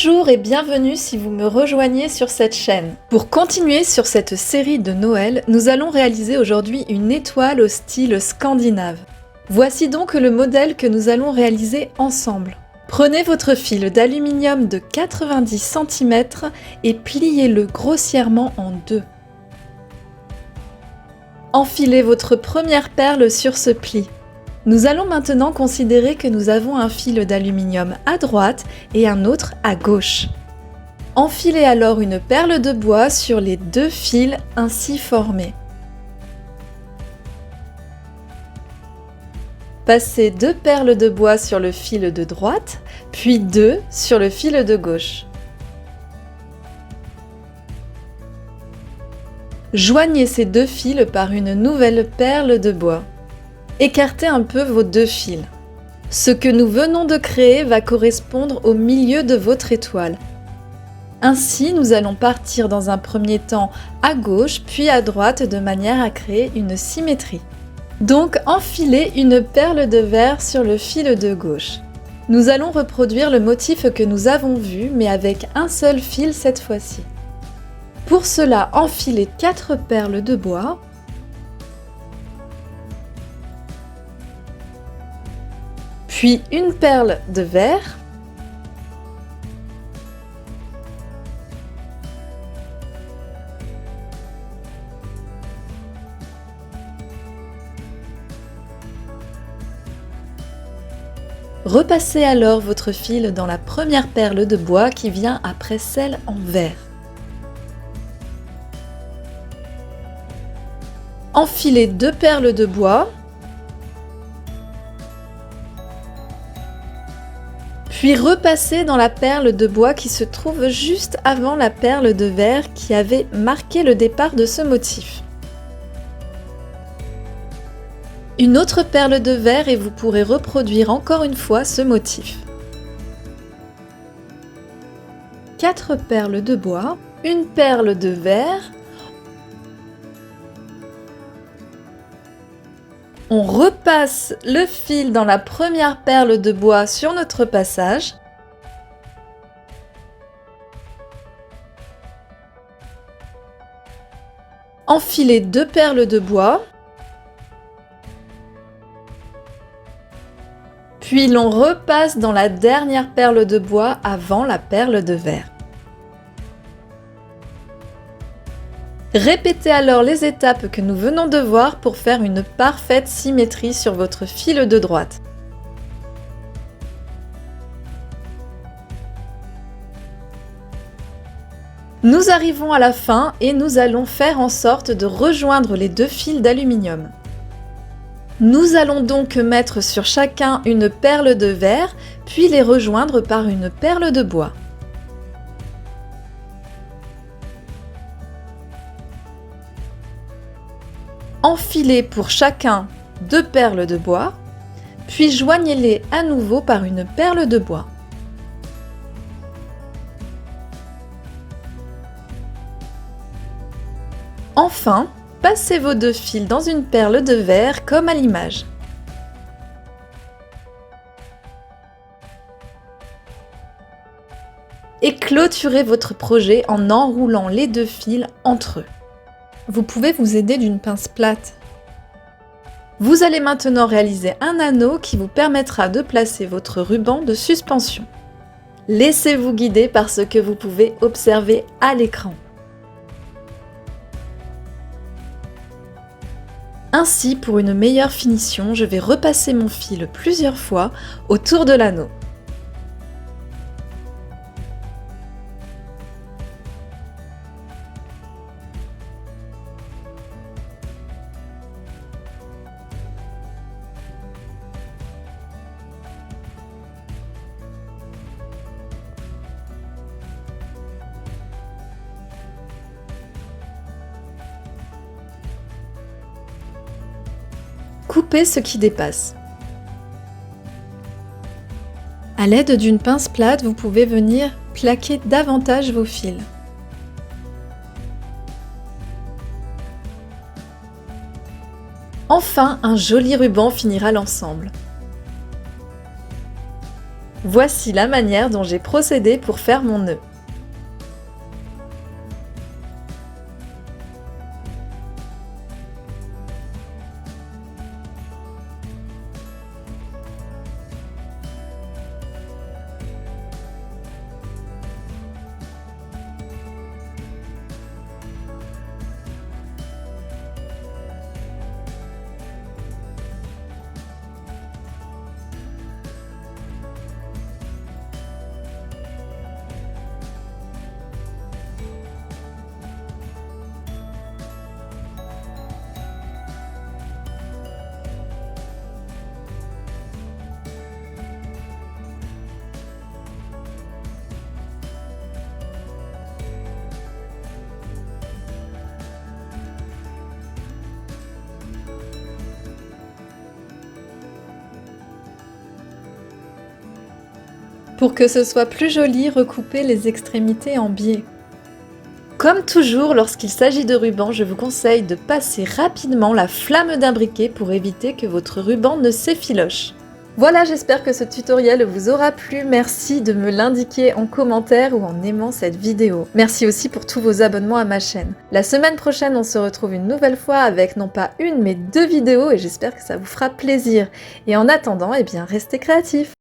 Bonjour et bienvenue si vous me rejoignez sur cette chaîne. Pour continuer sur cette série de Noël, nous allons réaliser aujourd'hui une étoile au style scandinave. Voici donc le modèle que nous allons réaliser ensemble. Prenez votre fil d'aluminium de 90 cm et pliez-le grossièrement en deux. Enfilez votre première perle sur ce pli. Nous allons maintenant considérer que nous avons un fil d'aluminium à droite et un autre à gauche. Enfilez alors une perle de bois sur les deux fils ainsi formés. Passez deux perles de bois sur le fil de droite, puis deux sur le fil de gauche. Joignez ces deux fils par une nouvelle perle de bois. Écartez un peu vos deux fils. Ce que nous venons de créer va correspondre au milieu de votre étoile. Ainsi, nous allons partir dans un premier temps à gauche puis à droite de manière à créer une symétrie. Donc, enfilez une perle de verre sur le fil de gauche. Nous allons reproduire le motif que nous avons vu, mais avec un seul fil cette fois-ci. Pour cela, enfilez 4 perles de bois. Puis une perle de verre, repassez alors votre fil dans la première perle de bois qui vient après celle en verre. Enfilez 2 perles de bois. Puis repassez dans la perle de bois qui se trouve juste avant la perle de verre qui avait marqué le départ de ce motif. Une autre perle de verre et vous pourrez reproduire encore une fois ce motif. 4 perles de bois, une perle de verre. On repasse le fil dans la première perle de bois sur notre passage. Enfilez 2 perles de bois. Puis l'on repasse dans la dernière perle de bois avant la perle de verre. Répétez alors les étapes que nous venons de voir pour faire une parfaite symétrie sur votre fil de droite. Nous arrivons à la fin et nous allons faire en sorte de rejoindre les deux fils d'aluminium. Nous allons donc mettre sur chacun une perle de verre, puis les rejoindre par une perle de bois. Enfilez pour chacun 2 perles de bois, puis joignez-les à nouveau par une perle de bois. Enfin, passez vos 2 fils dans une perle de verre comme à l'image. Et clôturez votre projet en enroulant les 2 fils entre eux. Vous pouvez vous aider d'une pince plate. Vous allez maintenant réaliser un anneau qui vous permettra de placer votre ruban de suspension. Laissez-vous guider par ce que vous pouvez observer à l'écran. Ainsi, pour une meilleure finition, je vais repasser mon fil plusieurs fois autour de l'anneau. Coupez ce qui dépasse. À l'aide d'une pince plate, vous pouvez venir plaquer davantage vos fils. Enfin, un joli ruban finira l'ensemble. Voici la manière dont j'ai procédé pour faire mon nœud. Pour que ce soit plus joli, recoupez les extrémités en biais. Comme toujours, lorsqu'il s'agit de ruban, je vous conseille de passer rapidement la flamme d'un briquet pour éviter que votre ruban ne s'effiloche. Voilà, j'espère que ce tutoriel vous aura plu. Merci de me l'indiquer en commentaire ou en aimant cette vidéo. Merci aussi pour tous vos abonnements à ma chaîne. La semaine prochaine, on se retrouve une nouvelle fois avec non pas une mais 2 vidéos et j'espère que ça vous fera plaisir. Et en attendant, eh bien, restez créatifs.